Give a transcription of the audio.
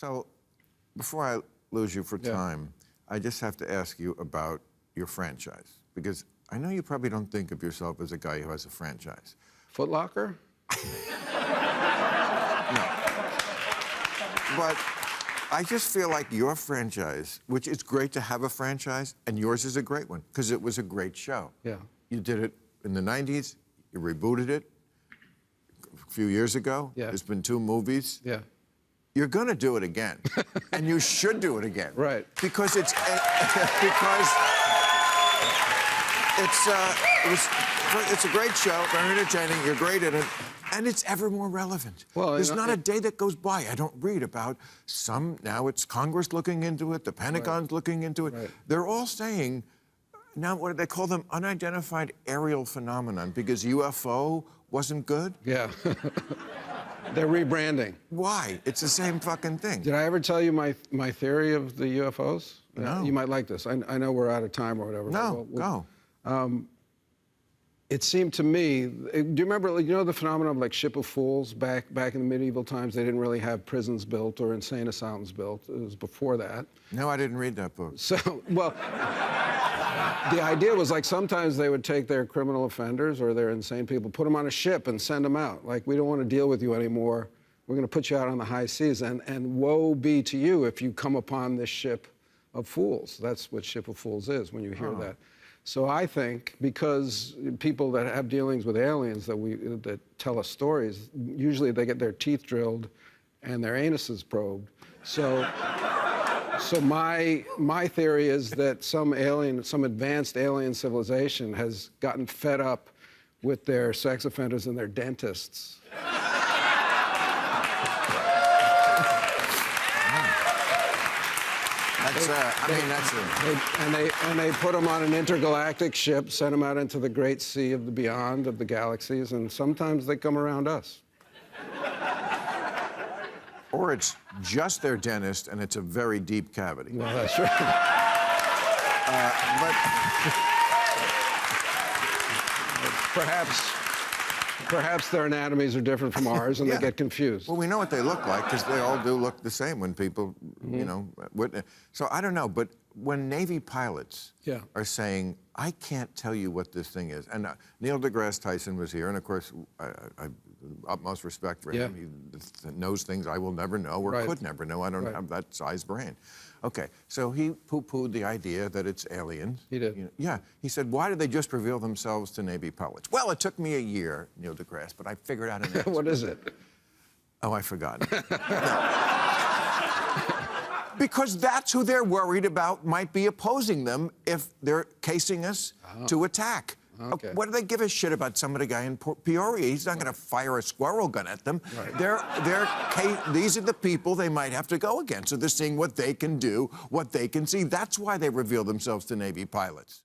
So, before I lose you for time, I just have to ask you about your franchise. Because I know you probably don't think of yourself as a guy who has a franchise. Foot Locker? No. But I just feel like your franchise, which it's great to have a franchise, and yours is a great one, because it was a great show. Yeah. You did it in the 90s, you rebooted it a few years ago. Yeah. There's been 2 movies. Yeah. You're going to do it again, and you should do it again. Right. Because it's a great show, very entertaining. You're great at it, and it's ever more relevant. Well, there's not a day that goes by I don't read about now it's Congress looking into it, the Pentagon's looking into it. Right. They're all saying now, what do they call them? Unidentified aerial phenomenon, because UFO wasn't good. Yeah. They're rebranding. Why? It's the same fucking thing. Did I ever tell you my theory of the UFOs? No. You might like this. I know we're out of time or whatever. No, go. It seemed to me, do you remember, the phenomenon of like Ship of Fools back in the medieval times? They didn't really have prisons built or insane asylums built. It was before that. No, I didn't read that book. So, well, the idea was like sometimes they would take their criminal offenders or their insane people, put them on a ship and send them out. Like, we don't want to deal with you anymore. We're going to put you out on the high seas. And woe be to you if you come upon this ship of fools. That's what Ship of Fools is when you hear that. So I think because people that have dealings with aliens that tell us stories, usually they get their teeth drilled and their anuses probed. So my theory is that some advanced alien civilization has gotten fed up with their sex offenders and their dentists. And they put them on an intergalactic ship, send them out into the great sea of the beyond, of the galaxies, and sometimes they come around us. Or it's just their dentist, and it's a very deep cavity. Well, that's right. Perhaps their anatomies are different from ours, and they get confused. Well, we know what they look like, because they all do look the same when people, So I don't know, but when Navy pilots are saying, I can't tell you what this thing is, and Neil deGrasse Tyson was here, and of course, I utmost respect for him. He knows things I will never know or could never know. I don't have that size brain. Okay, so he poo-pooed the idea that it's aliens. He did. Yeah, he said, why did they just reveal themselves to Navy pilots? Well, it took me a year, Neil deGrasse, but I figured out an answer. What is it? Oh, I forgot. Because that's who they're worried about might be opposing them if they're casing us to attack. Okay. What do they give a shit about some of the guy in Peoria? He's not going to fire a squirrel gun at them. Right. These are the people they might have to go against. So they're seeing what they can do, what they can see. That's why they reveal themselves to Navy pilots.